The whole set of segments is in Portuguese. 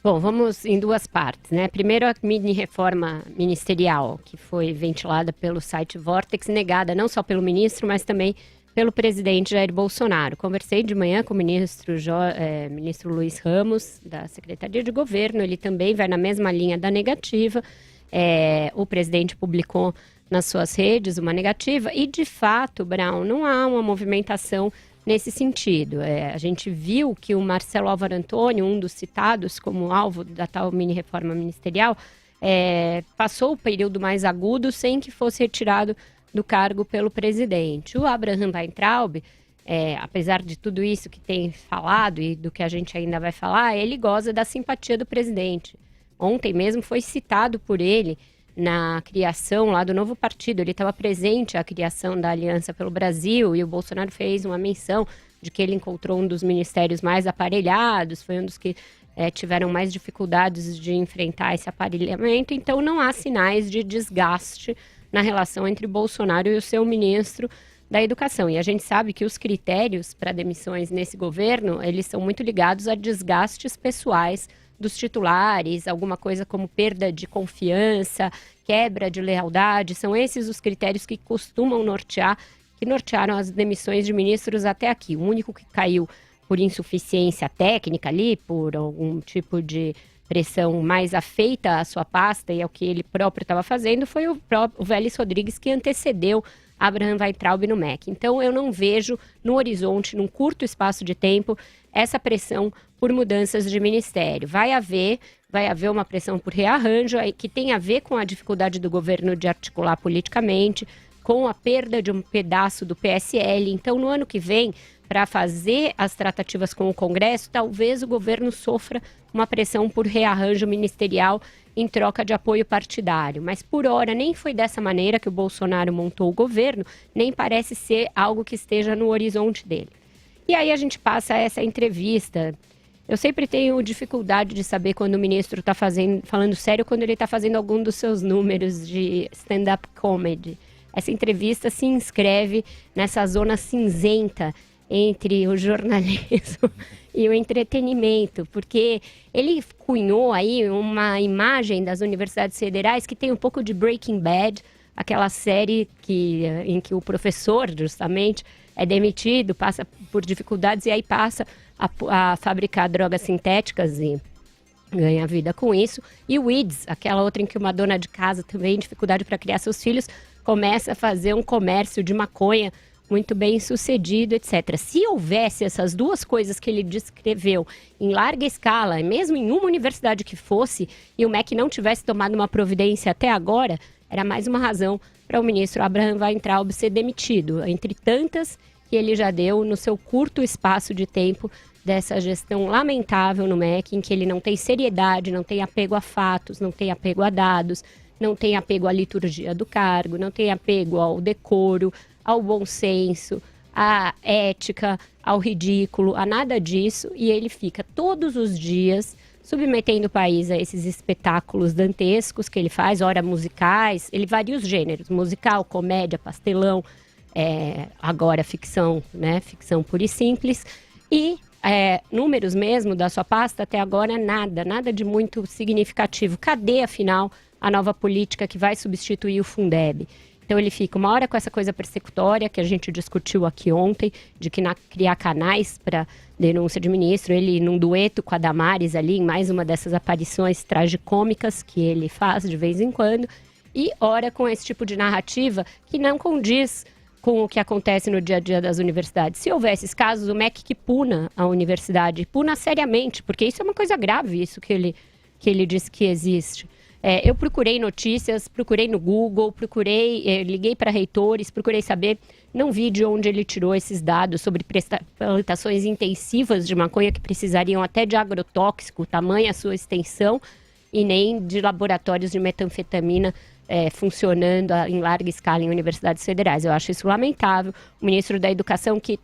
Bom, vamos em duas partes, né? Primeiro, a mini-reforma ministerial, que foi ventilada pelo site Vortex, negada não só pelo ministro, mas também pelo presidente Jair Bolsonaro. Conversei de manhã com o ministro Luiz Ramos, da Secretaria de Governo. Ele também vai na mesma linha da negativa. O presidente publicou nas suas redes uma negativa e, de fato, Brown, não há uma movimentação nesse sentido. A gente viu que o Marcelo Álvaro Antônio, um dos citados como alvo da tal mini-reforma ministerial, passou o período mais agudo sem que fosse retirado do cargo pelo presidente. O Abraham Weintraub, apesar de tudo isso que tem falado e do que a gente ainda vai falar, ele goza da simpatia do presidente. Ontem mesmo foi citado por ele na criação lá do novo partido. Ele estava presente à criação da Aliança pelo Brasil e o Bolsonaro fez uma menção de que ele encontrou um dos ministérios mais aparelhados, foi um dos que tiveram mais dificuldades de enfrentar esse aparelhamento. Então não há sinais de desgaste na relação entre Bolsonaro e o seu ministro da Educação. E a gente sabe que os critérios para demissões nesse governo, eles são muito ligados a desgastes pessoais dos titulares, alguma coisa como perda de confiança, quebra de lealdade. São esses os critérios que costumam que nortearam as demissões de ministros até aqui. O único que caiu por insuficiência técnica ali, por algum tipo de pressão mais afeita à sua pasta e ao que ele próprio estava fazendo, foi o Vélez Rodrigues, que antecedeu Abraham Weintraub no MEC. Então, eu não vejo no horizonte, num curto espaço de tempo, essa pressão por mudanças de ministério. Vai haver uma pressão por rearranjo, que tem a ver com a dificuldade do governo de articular politicamente, com a perda de um pedaço do PSL. Então, no ano que vem, para fazer as tratativas com o Congresso, talvez o governo sofra uma pressão por rearranjo ministerial em troca de apoio partidário. Mas, por hora, nem foi dessa maneira que o Bolsonaro montou o governo, nem parece ser algo que esteja no horizonte dele. E aí a gente passa a essa entrevista. Eu sempre tenho dificuldade de saber quando o ministro está falando sério, quando ele está fazendo algum dos seus números de stand-up comedy. Essa entrevista se inscreve nessa zona cinzenta entre o jornalismo e o entretenimento, porque ele cunhou aí uma imagem das universidades federais que tem um pouco de Breaking Bad, aquela série em que o professor, justamente, é demitido, passa por dificuldades e aí passa a fabricar drogas sintéticas e ganha vida com isso. E o Weeds, aquela outra em que uma dona de casa também, dificuldade para criar seus filhos, começa a fazer um comércio de maconha muito bem sucedido, etc. Se houvesse essas duas coisas que ele descreveu em larga escala, mesmo em uma universidade que fosse, e o MEC não tivesse tomado uma providência até agora, era mais uma razão para o ministro Abraham Weintraub ser demitido, entre tantas que ele já deu no seu curto espaço de tempo dessa gestão lamentável no MEC, em que ele não tem seriedade, não tem apego a fatos, não tem apego a dados, não tem apego à liturgia do cargo, não tem apego ao decoro, ao bom senso, à ética, ao ridículo, a nada disso, e ele fica todos os dias submetendo o país a esses espetáculos dantescos que ele faz, ora musicais, ele varia os gêneros, musical, comédia, pastelão, agora ficção, né, ficção pura e simples, e números mesmo da sua pasta até agora nada de muito significativo. Cadê, afinal, a nova política que vai substituir o Fundeb? Então ele fica uma hora com essa coisa persecutória que a gente discutiu aqui ontem, de que criar canais para denúncia de ministro, ele num dueto com a Damares ali, em mais uma dessas aparições tragicômicas que ele faz de vez em quando, e ora com esse tipo de narrativa que não condiz com o que acontece no dia a dia das universidades. Se houvesse esses casos, o MEC que puna a universidade, puna seriamente, porque isso é uma coisa grave, isso que ele disse que existe. Eu procurei notícias, procurei no Google, liguei para reitores, procurei saber, não vi de onde ele tirou esses dados sobre plantações intensivas de maconha que precisariam até de agrotóxico, tamanha a sua extensão, e nem de laboratórios de metanfetamina funcionando em larga escala em universidades federais. Eu acho isso lamentável. O ministro da Educação, que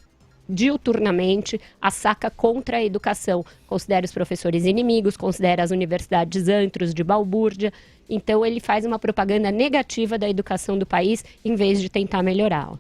diuturnamente assaca contra a educação, considera os professores inimigos, considera as universidades antros de balbúrdia, então ele faz uma propaganda negativa da educação do país em vez de tentar melhorá-la.